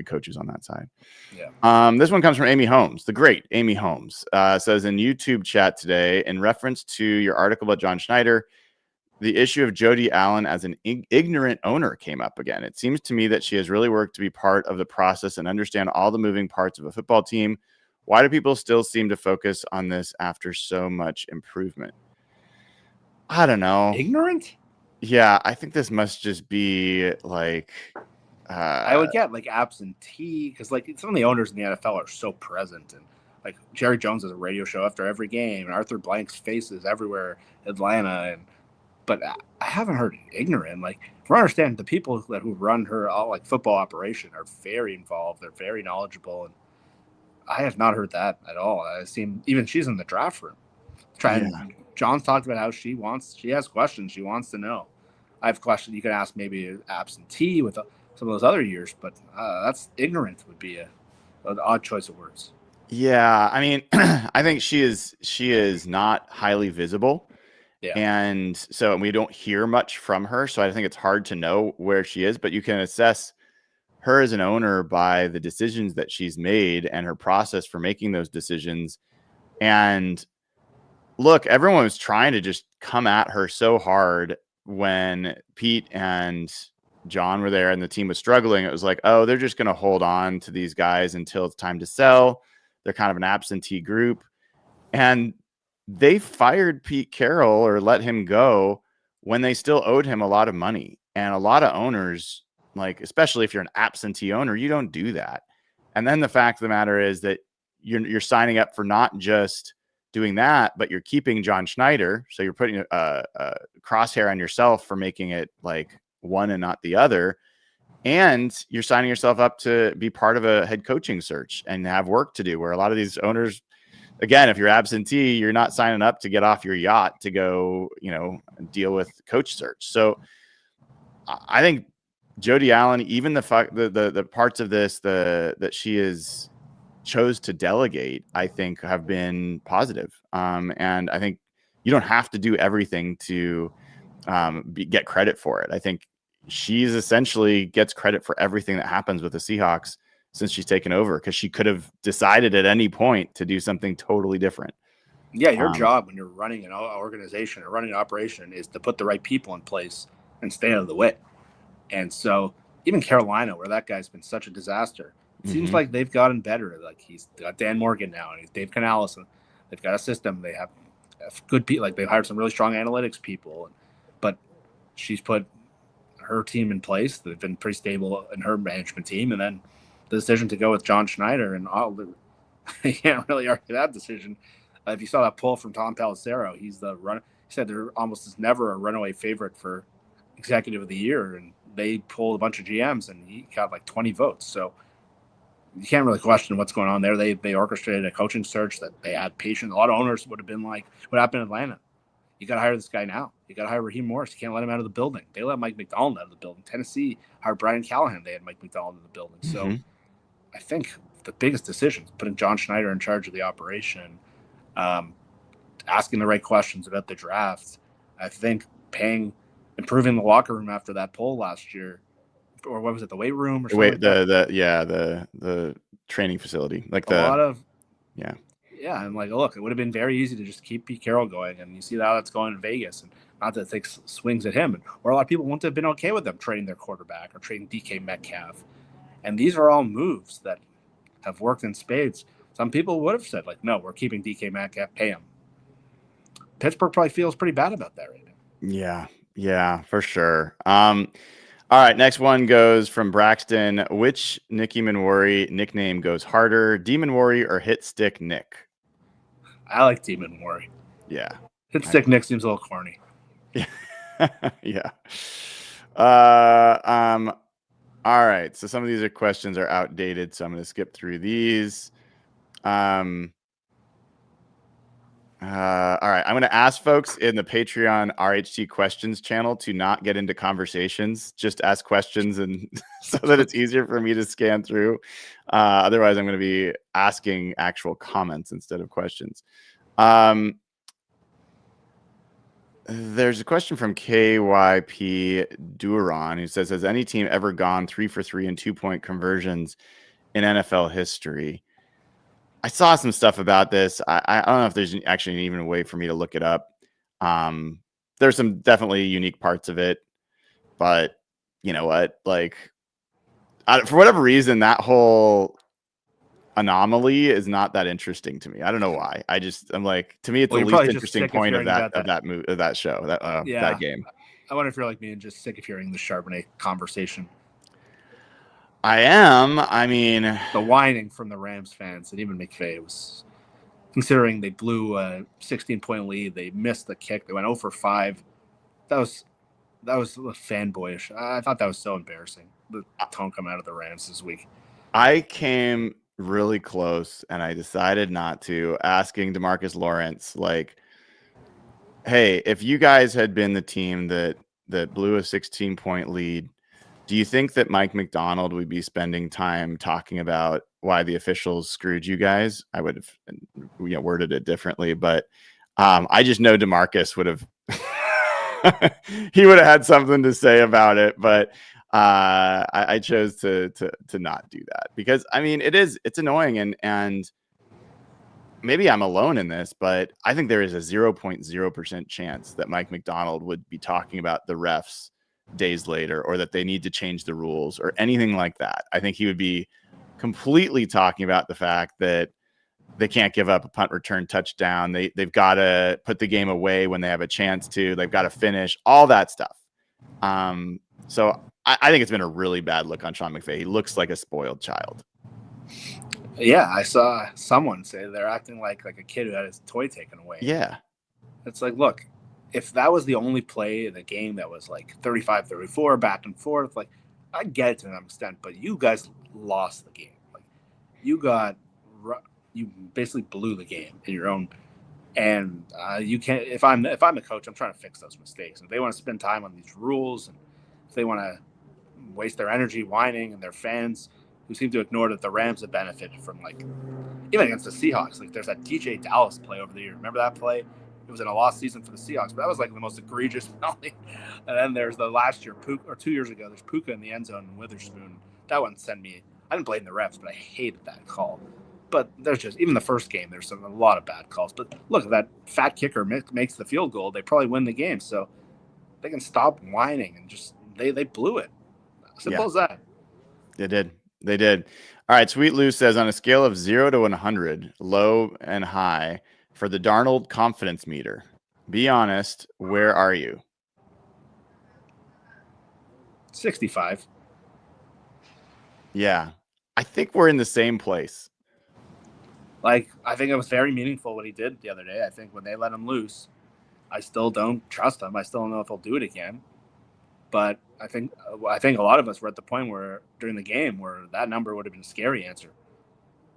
coaches on that side. Yeah. This one comes from Amy Holmes, the great Amy Holmes. Says in YouTube chat today, in reference to your article about John Schneider, the issue of Jody Allen as an ignorant owner came up again. It seems to me that she has really worked to be part of the process and understand all the moving parts of a football team. Why do people still seem to focus on this after so much improvement? I don't know. Ignorant? Yeah, I think this must just be like... I would get like absentee, because like some of the owners in the NFL are so present, and like Jerry Jones has a radio show after every game, and Arthur Blank's faces everywhere, Atlanta, and but I haven't heard ignorant. Like, from what I understand, the people who run her like football operation are very involved. They're very knowledgeable, and I have not heard that at all. I seem even she's in the draft room. John's talked about how she has questions. She wants to know. I have questions you could ask maybe absentee with some of those other years, but that's ignorant would be an odd choice of words. Yeah, I mean, I think she is not highly visible. Yeah. And so we don't hear much from her. So I think it's hard to know where she is, but you can assess her as an owner by the decisions that she's made and her process for making those decisions. And look, everyone was trying to just come at her so hard when Pete and John were there and the team was struggling. It was like, oh, they're just going to hold on to these guys until it's time to sell. They're kind of an absentee group. And they fired Pete Carroll or let him go when they still owed him a lot of money. And a lot of owners, like, especially if you're an absentee owner, you don't do that. And then the fact of the matter is that you're signing up for not just doing that, but you're keeping John Schneider. So you're putting a crosshair on yourself for making it like one and not the other. And you're signing yourself up to be part of a head coaching search and have work to do, where a lot of these owners, again, if you're absentee, you're not signing up to get off your yacht to go, deal with coach search. So I think Jody Allen, even the parts of this that she is chose to delegate, I think have been positive. And I think you don't have to do everything to get credit for it. I think she's essentially gets credit for everything that happens with the Seahawks since she's taken over, because she could have decided at any point to do something totally different. Yeah, your job when you're running an organization or running an operation is to put the right people in place and stay out of the way. And so even Carolina, where that guy's been such a disaster, it seems like they've gotten better. Like, he's got Dan Morgan now, and he's Dave Canales, and they've got a system. They have good people. Like, they've hired some really strong analytics people, but she's put her team in place. They've been pretty stable in her management team, and then the decision to go with John Schneider, and you can't really argue that decision. If you saw that poll from Tom Pelissero, he said there almost is never a runaway favorite for executive of the year, and they pulled a bunch of GMs, and he got like 20 votes. So you can't really question what's going on there. They orchestrated a coaching search that they had patience. A lot of owners would have been like, what happened in Atlanta? You got to hire this guy now. You got to hire Raheem Morris. You can't let him out of the building. They let Mike McDonald out of the building. Tennessee hired Brian Callahan. They had Mike McDonald in the building. So I think the biggest decision is putting John Schneider in charge of the operation, asking the right questions about the draft. I think improving the locker room after that poll last year, or what was it, the weight room or something? The training facility, like and like, look, it would have been very easy to just keep Pete Carroll going, and you see how that's going in Vegas, and not that it takes swings at him, or a lot of people wouldn't have been okay with them trading their quarterback or trading DK Metcalf. And these are all moves that have worked in spades. Some people would have said, like, no, we're keeping DK Metcalf, pay him. Pittsburgh probably feels pretty bad about that right now. Yeah, for sure. All right, next one goes from Braxton. Which Nicky Manwari nickname goes harder, Demon Worry or Hit Stick Nick? I like Demon Worry. Yeah. Hit Stick Nick seems a little corny. Yeah. All right, so some of these questions are outdated, so I'm going to skip through these. All right, I'm going to ask folks in the Patreon RHT questions channel to not get into conversations, just ask questions, and so that it's easier for me to scan through. Otherwise, I'm going to be asking actual comments instead of questions. There's a question from KYP Duran who says, has any team ever gone 3 for 3 and 2-point conversions in NFL history? I saw some stuff about this. I don't know if there's actually even a way for me to look it up. There's some definitely unique parts of it, but you know what? Like, for whatever reason, that whole anomaly is not that interesting to me. I don't know why. I'm like, to me, it's the least interesting point of that show, that game. I wonder if you're like me and just sick of hearing the Charbonnet conversation. I am. I mean, the whining from the Rams fans, and even McVay, was, considering they blew a 16-point lead, they missed the kick, they went 0 for 5. That was fanboyish. I thought that was so embarrassing. The tone coming out of the Rams this week. I came really close, and I decided not to, asking DeMarcus Lawrence, like, hey, if you guys had been the team that blew a 16-point lead, do you think that Mike McDonald would be spending time talking about why the officials screwed you guys? I would have worded it differently, but I just know DeMarcus would have he would have had something to say about it, but I chose to not do that because I mean it's annoying and maybe I'm alone in this, but I think there is a 0.0% chance that Mike McDonald would be talking about the refs days later or that they need to change the rules or anything like that. I think he would be completely talking about the fact that they can't give up a punt return touchdown. They've got to put the game away when they have a chance to. They've got to finish, all that stuff. So I think it's been a really bad look on Sean McVay. He looks like a spoiled child. Yeah, I saw someone say they're acting like a kid who had his toy taken away. Yeah. It's like, look, if that was the only play in the game that was like 35-34, back and forth, like I get it to an extent, but you guys lost the game. Like you basically blew the game in your own. And you can't. If I'm the coach, I'm trying to fix those mistakes. If they want to spend time on these rules, and if they want to waste their energy whining, and their fans who seem to ignore that the Rams have benefited from, like, even against the Seahawks, like there's that DJ Dallas play over the year. Remember that play? It was in a lost season for the Seahawks, but that was like the most egregious penalty. And then there's the last year, or 2 years ago, there's Puka in the end zone and Witherspoon. That one sent me. I didn't blame the refs, but I hated that call. But there's just, even the first game, there's a lot of bad calls. But look, if that fat kicker makes the field goal, they probably win the game. So they can stop whining and just, they blew it. Simple as that. They did. All right. Sweet Lou says, on a scale of 0 to 100, low and high, for the Darnold confidence meter, be honest, where are you? 65. Yeah. I think we're in the same place. Like, I think it was very meaningful what he did the other day. I think when they let him loose, I still don't trust him. I still don't know if he'll do it again. But I think a lot of us were at the point where during the game where that number would have been a scary answer.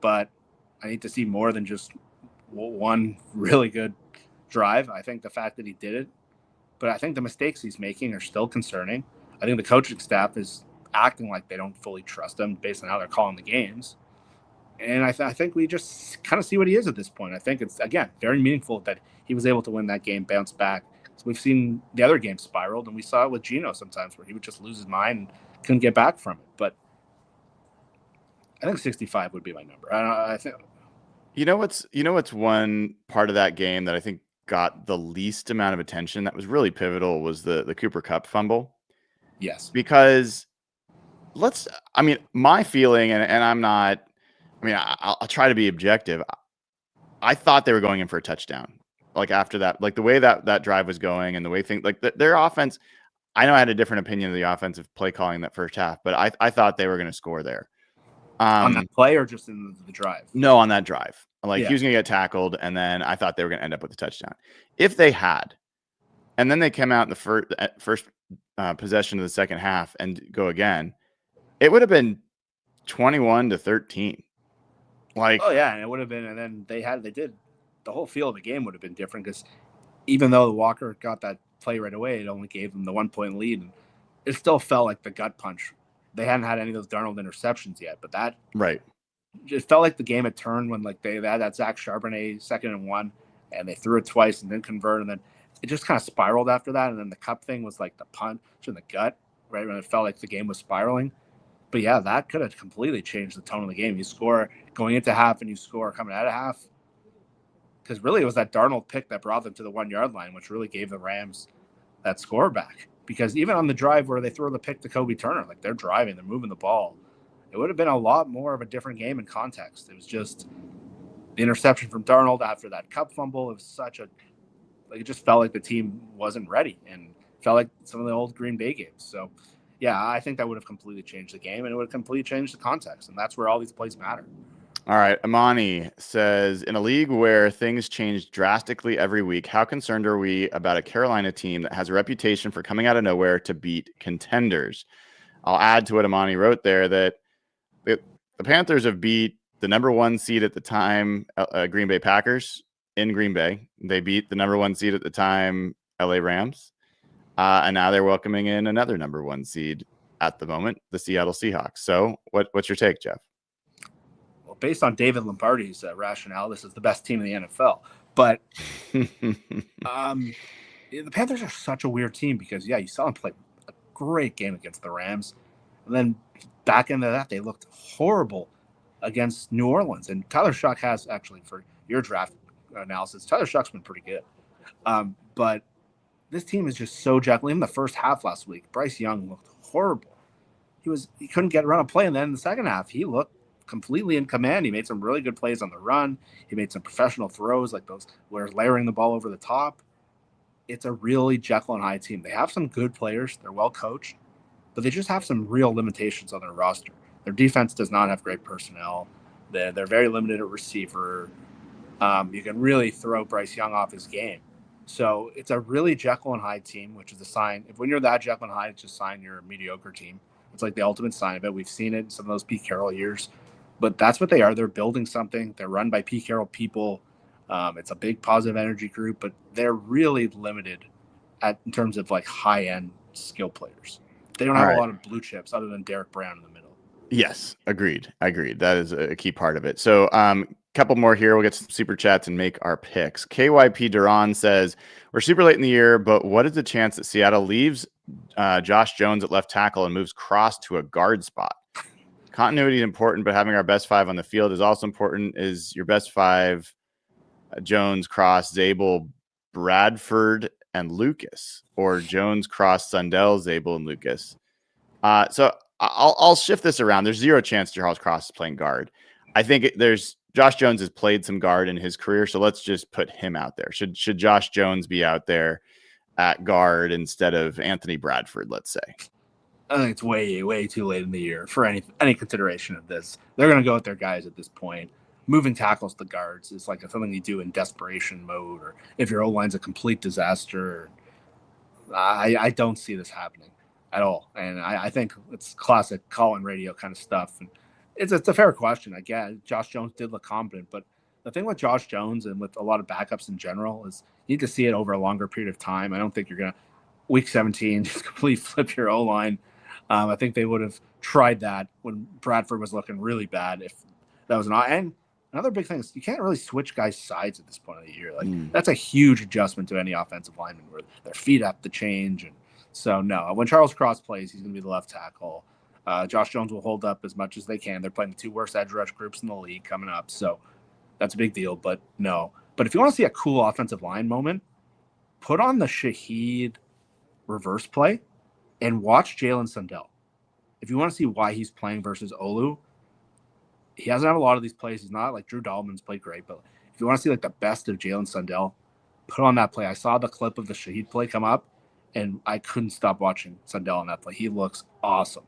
But I need to see more than just one really good drive. I think the fact that he did it, but I think the mistakes he's making are still concerning. I think the coaching staff is acting like they don't fully trust him based on how they're calling the games. And I think we just kind of see what he is at this point. I think it's, again, very meaningful that he was able to win that game, bounce back. So we've seen the other games spiraled, and we saw it with Geno sometimes where he would just lose his mind and couldn't get back from it. But I think 65 would be my number. I think. You know what's one part of that game that I think got the least amount of attention that was really pivotal was the Cooper Kupp fumble. Yes. Because my feeling, and I'm not, I'll try to be objective. I thought they were going in for a touchdown. Like after that, like the way that drive was going and the way things, like their offense, I know I had a different opinion of the offensive play calling that first half, but I thought they were going to score there. On that play or just in the drive? No, on that drive. Like he was going to get tackled, and then I thought they were going to end up with a touchdown. If they had, and then they came out in the first possession of the second half and go again, it would have been 21-13. Like, oh yeah, and it would have been, and then they did. The whole feel of the game would have been different because even though Walker got that play right away, it only gave them the 1-point lead, and it still felt like the gut punch. They hadn't had any of those Darnold interceptions yet, but that it felt like the game had turned when like they had that Zach Charbonnet 2nd and 1, and they threw it twice and didn't convert, and then it just kind of spiraled after that. And then the Kupp thing was like the punch in the gut, right when it felt like the game was spiraling. But yeah, that could have completely changed the tone of the game. You score going into half, and you score coming out of half. Because really, it was that Darnold pick that brought them to the 1-yard line, which really gave the Rams that score back. Because even on the drive where they throw the pick to Kobe Turner, like they're driving, they're moving the ball, it would have been a lot more of a different game in context. It was just the interception from Darnold after that Kupp fumble. It was it just felt like the team wasn't ready and felt like some of the old Green Bay games. So, yeah, I think that would have completely changed the game, and it would have completely changed the context. And that's where all these plays matter. All right. Amani says, in a league where things change drastically every week, how concerned are we about a Carolina team that has a reputation for coming out of nowhere to beat contenders? I'll add to what Amani wrote there that the Panthers have beat the number 1 seed at the time, Green Bay Packers in Green Bay. They beat the number 1 seed at the time, LA Rams. And now they're welcoming in another number 1 seed at the moment, the Seattle Seahawks. So what's your take, Jeff? Well, based on David Lombardi's rationale, this is the best team in the NFL. But the Panthers are such a weird team because, you saw them play a great game against the Rams. And then back into that, they looked horrible against New Orleans. And Tyler Shuck has actually, for your draft analysis, Tyler Shuck's been pretty good. But this team is just so Jekyll. Even the first half last week, Bryce Young looked horrible. He couldn't get around a play. And then in the second half, he looked completely in command. He made some really good plays on the run. He made some professional throws like those where layering the ball over the top. It's a really Jekyll and Hyde team. They have some good players. They're well coached, but they just have some real limitations on their roster. Their defense does not have great personnel. They're very limited at receiver. You can really throw Bryce Young off his game. So it's a really Jekyll and Hyde team, which is a sign. If when you're that Jekyll and Hyde, it's just a sign you're a mediocre team. It's like the ultimate sign of it. We've seen it in some of those Pete Carroll years. But that's what they are. They're building something. They're run by Pete Carroll people. It's a big positive energy group, but they're really limited in terms of like high-end skill players. They don't have a lot of blue chips other than Derek Brown in the middle. Yes, agreed. That is a key part of it. So couple more here. We'll get some super chats and make our picks. KYP Duran says, we're super late in the year, but what is the chance that Seattle leaves Josh Jones at left tackle and moves Cross to a guard spot? Continuity is important, but having our best 5 on the field is also important. Is your best 5 Jones, Cross, Zabel, Bradford, and Lucas, or Jones, Cross, Sundell, Zabel, and Lucas? So I'll shift this around. There's zero chance Charles Cross is playing guard. I think Josh Jones has played some guard in his career, so let's just put him out there. Should Josh Jones be out there at guard instead of Anthony Bradford, let's say? I think it's way, way too late in the year for any consideration of this. They're going to go with their guys at this point. Moving tackles to guards is like something you do in desperation mode, or if your O-line's a complete disaster. I don't see this happening at all. And I think it's classic call-in radio kind of stuff. And it's a fair question. I get it. Josh Jones did look competent, but the thing with Josh Jones and with a lot of backups in general is you need to see it over a longer period of time. I don't think you're going to, week 17, just completely flip your O-line. I think they would have tried that when Bradford was looking really bad. If that was and another big thing is you can't really switch guys' sides at this point of the year. Like that's a huge adjustment to any offensive lineman where their feet have to change. And so no, when Charles Cross plays, he's going to be the left tackle. Josh Jones will hold up as much as they can. They're playing the 2 worst edge rush groups in the league coming up, so that's a big deal. But no, but if you want to see a cool offensive line moment, put on the Shaheed reverse play and watch Jalen Sundell. If you want to see why he's playing versus Olu, he doesn't have a lot of these plays. He's not like Drew Dalman's played great, but if you want to see like the best of Jalen Sundell, put on that play. I saw the clip of the Shaheed play come up, and I couldn't stop watching Sundell on that play. He looks awesome.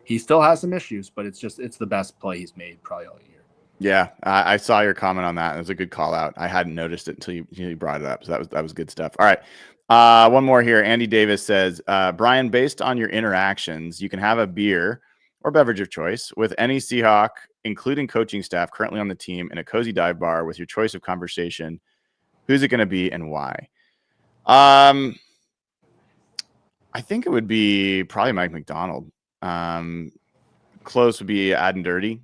He still has some issues, but it's the best play he's made probably all year. Yeah, I saw your comment on that. It was a good call out. I hadn't noticed it until you brought it up. So that was good stuff. All right. One more here. Andy Davis says, Brian, based on your interactions, you can have a beer or beverage of choice with any Seahawk, including coaching staff currently on the team, in a cozy dive bar with your choice of conversation. Who's it going to be and why? I think it would be probably Mike McDonald. Close would be Aden Durde.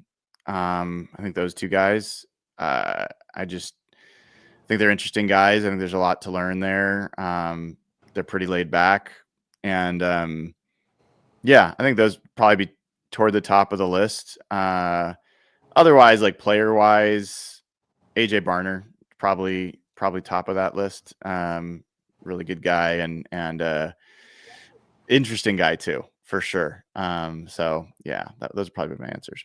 I think those 2 guys. I just think they're interesting guys. I think there's a lot to learn there. They're pretty laid back, and I think those probably be toward the top of the list. Otherwise, like player wise, AJ Barner probably top of that list. Really good guy and interesting guy too, for sure. So yeah, those are probably my answers.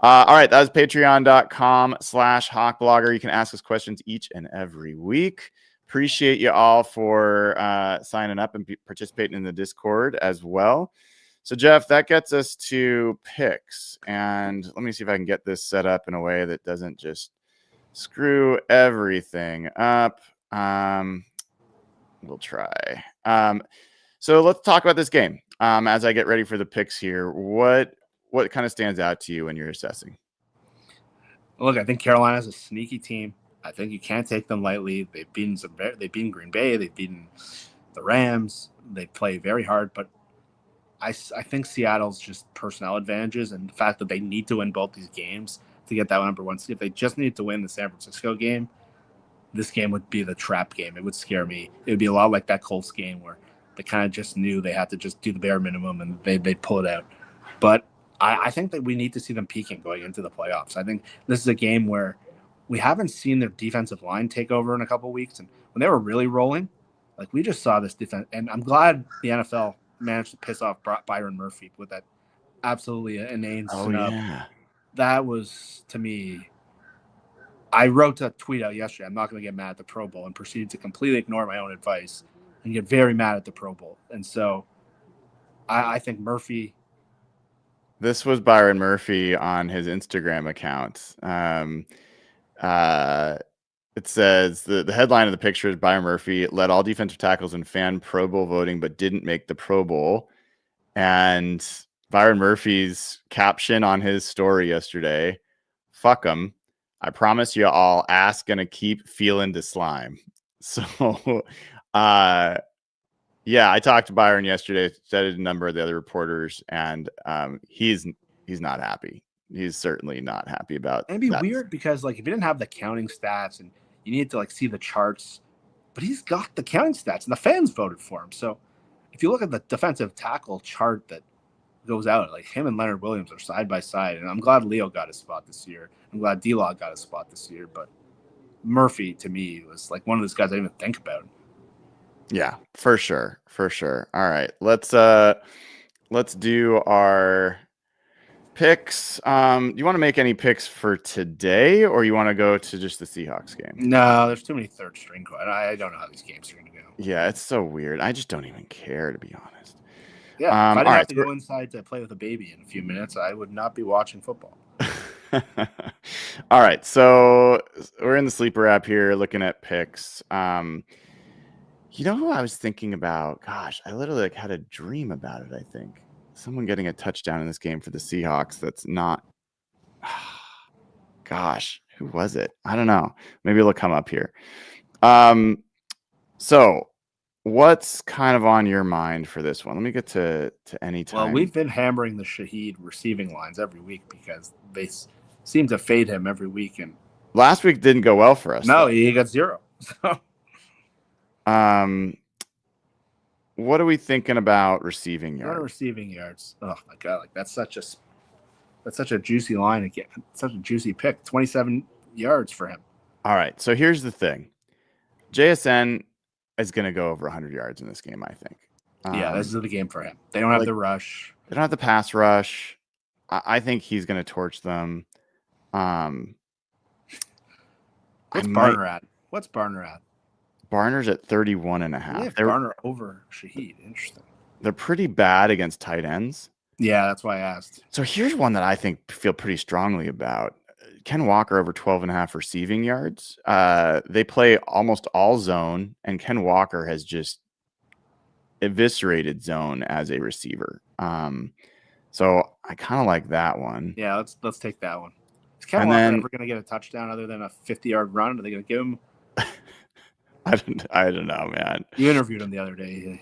All right. That was patreon.com/hawkblogger. You can ask us questions each and every week. Appreciate you all for signing up and participating in the Discord as well. So, Jeff, that gets us to picks. And let me see if I can get this set up in a way that doesn't just screw everything up. We'll try. So let's talk about this game. As I get ready for the picks here, what kind of stands out to you when you're assessing? Look, I think Carolina's a sneaky team. I think you can't take them lightly. They've beaten Green Bay. They've beaten the Rams. They play very hard, but I think Seattle's just personnel advantages and the fact that they need to win both these games to get that number one seed. If they just need to win the San Francisco game, this game would be the trap game. It would scare me. It would be a lot like that Colts game where they kind of just knew they had to just do the bare minimum and they'd pull it out. But I think that we need to see them peaking going into the playoffs. I think this is a game where we haven't seen their defensive line take over in a couple of weeks. And when they were really rolling, like we just saw this defense. And I'm glad the NFL managed to piss off Byron Murphy with that absolutely inane snub. Yeah. That was, to me, I wrote a tweet out yesterday. I'm not going to get mad at the Pro Bowl and proceeded to completely ignore my own advice and get very mad at the Pro Bowl. And so I think Murphy. This was Byron Murphy on his Instagram account. It says the headline of the picture is Byron Murphy led all defensive tackles in fan Pro Bowl voting, but didn't make the Pro Bowl. And Byron Murphy's caption on his story yesterday, fuck him. I promise you all ass gonna keep feeling the slime. So, yeah, I talked to Byron yesterday, said a number of the other reporters, and he's not happy. He's certainly not happy about It'd be that. weird because, like, if you didn't have the counting stats and you needed to, like, see the charts, but he's got the counting stats and the fans voted for him. So if you look at the defensive tackle chart that goes out, like, him and Leonard Williams are side by side. And I'm glad Leo got his spot this year. I'm glad D-Log got his spot this year. But Murphy, to me, was, like, one of those guys I didn't even think about. Yeah, for sure. For sure. All right. Let's do our picks. Do you want to make any picks for today, or you want to go to just the Seahawks game? No, there's too many third string. I don't know how these games are going to go. Yeah, it's so weird. I just don't even care, to be honest. Yeah, if I didn't all have right, to go inside to play with a baby in a few minutes, I would not be watching football. All right, so we're in the Sleeper app here looking at picks. You know who I was thinking about? Gosh, I literally had a dream about it, I think. Someone getting a touchdown in this game for the Seahawks that's not... Gosh, who was it? I don't know. Maybe it'll come up here. So what's kind of on your mind for this one? Let me get to any time. Well, we've been hammering the Shaheed receiving lines every week because they seem to fade him every week. And last week didn't go well for us. No, he got 0. So. What are we thinking about receiving yards? Receiving yards. Oh my god, like that's such a juicy line again. Such a juicy pick. 27 yards for him. All right. So here's the thing. JSN is going to go over 100 yards in this game, I think. Yeah, this is the game for him. They don't have the rush. They don't have the pass rush. I think he's going to torch them. What's Barner at? What's Barner at? Barner's at 31.5. Yeah, Barner over Shaheed. Interesting. They're pretty bad against tight ends. Yeah, that's why I asked. So here's one that I feel pretty strongly about. Ken Walker over 12.5 receiving yards. They play almost all zone, and Ken Walker has just eviscerated zone as a receiver. So I kind of like that one. Yeah, let's take that one. Is Ken Walker ever going to get a touchdown other than a 50-yard run? Are they going to give him? I don't know, man. You interviewed him the other day.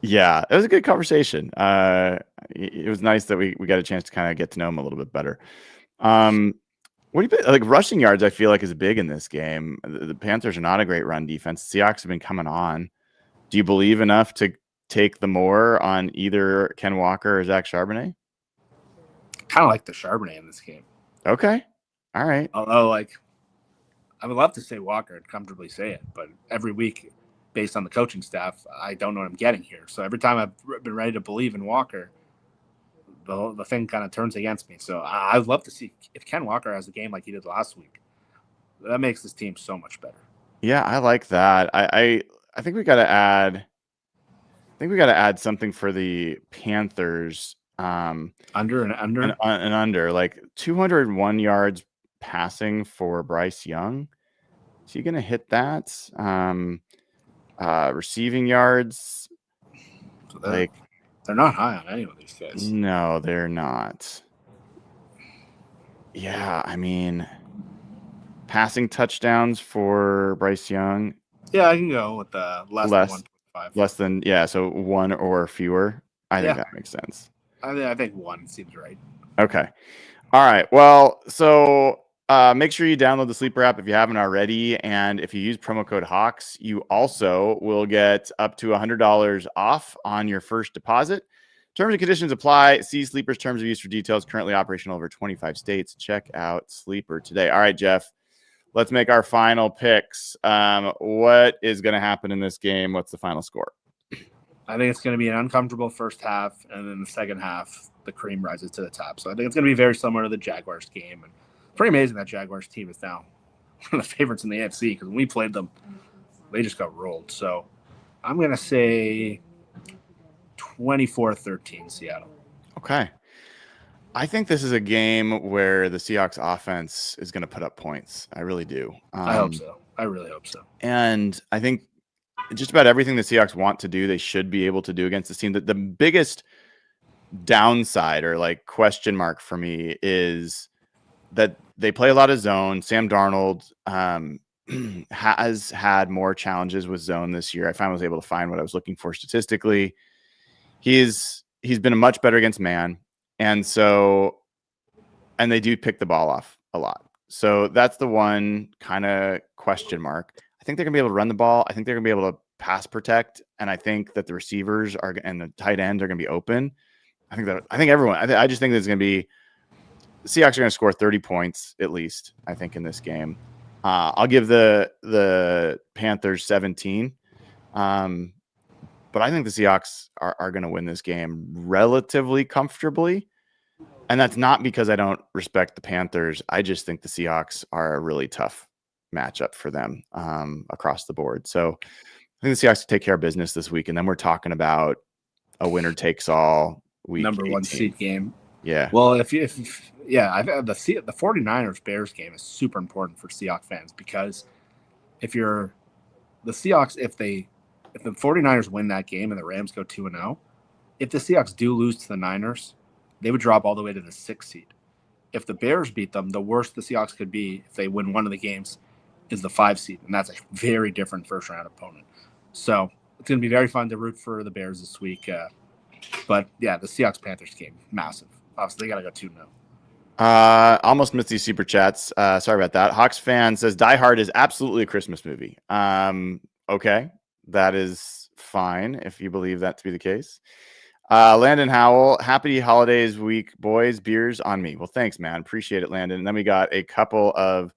Yeah, it was a good conversation. It was nice that we got a chance to kind of get to know him a little bit better. What do you like? Rushing yards, I feel like, is big in this game. The Panthers are not a great run defense. The Seahawks have been coming on. Do you believe enough to take the more on either Ken Walker or Zach Charbonnet? Kind of like the Charbonnet in this game. Okay, all right. Although, like, I would love to say Walker and comfortably say it, but every week, based on the coaching staff, I don't know what I'm getting here. So every time I've been ready to believe in Walker, the thing kind of turns against me. So I'd love to see if Ken Walker has a game like he did last week. That makes this team so much better. Yeah, I like that. I think we got to add think we got to add something for the Panthers. Under and under. And under, like 201 yards passing for Bryce Young. Is he going to hit that? Receiving yards. They're not high on any of these guys. No, they're not. Yeah, I mean, passing touchdowns for Bryce Young. Yeah, I can go with the less than 1.5. Less than, yeah, so 1 or fewer. I think that makes sense. I think 1 seems right. Okay. All right. Well, so make sure you download the Sleeper app if you haven't already. And if you use promo code Hawks, you also will get up to $100 off on your first deposit. Terms and conditions apply. See Sleeper's terms of use for details. Currently operational over 25 states. Check out Sleeper today. All right, Jeff, let's make our final picks. What is going to happen in this game? What's the final score? I think it's going to be an uncomfortable first half, and then the second half, the cream rises to the top. So I think it's going to be very similar to the Jaguars game. And it's pretty amazing that Jaguars team is now one of the favorites in the AFC, because when we played them, they just got rolled. So I'm going to say 24-13 Seattle. Okay. I think this is a game where the Seahawks offense is going to put up points. I really do. I hope so. I really hope so. And I think just about everything the Seahawks want to do, they should be able to do against this team. The biggest downside or like question mark for me is that they play a lot of zone. Sam Darnold has had more challenges with zone this year. I finally was able to find what I was looking for statistically. He's been much better against man. And they do pick the ball off a lot. So that's the one kind of question mark. I think they're going to be able to run the ball. I think they're going to be able to pass protect. And I think that the receivers and the tight ends are going to be open. I just think there's going to be the Seahawks are going to score 30 points at least, I think, in this game. I'll give the Panthers 17. But I think the Seahawks are going to win this game relatively comfortably. And that's not because I don't respect the Panthers. I just think the Seahawks are a really tough matchup for them across the board. So I think the Seahawks take care of business this week. And then we're talking about a winner takes all week. Number 18. one seed game. Yeah. Well, I think the 49ers Bears game is super important for Seahawks fans, because if you're the Seahawks, if the 49ers win that game and the Rams go 2-0, if the Seahawks do lose to the Niners, they would drop all the way to the 6th seed. If the Bears beat them, the worst the Seahawks could be if they win one of the games is the 5 seed, and that's a very different first round opponent. So it's going to be very fun to root for the Bears this week. But yeah, the Seahawks Panthers game, massive. Obviously, they got to go 2-0. Almost missed these super chats. Sorry about that. Hawks fan says Die Hard is absolutely a Christmas movie. Okay, that is fine if you believe that to be the case. Landon Howell, happy holidays week, boys. Beers on me. Well, thanks, man. Appreciate it, Landon. And then we got a couple of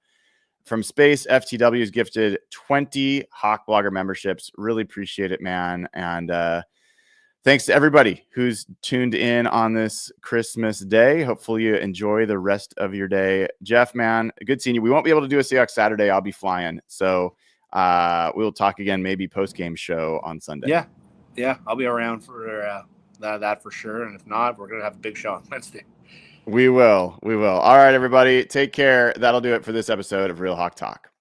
from Space FTW's gifted 20 Hawk Blogger memberships. Really appreciate it, man. And thanks to everybody who's tuned in on this Christmas day. Hopefully you enjoy the rest of your day. Jeff, man, good seeing you. We won't be able to do a Seahawks Saturday. I'll be flying. So we'll talk again, maybe post-game show on Sunday. Yeah, I'll be around for that for sure. And if not, we're going to have a big show on Wednesday. We will. All right, everybody. Take care. That'll do it for this episode of Real Hawk Talk.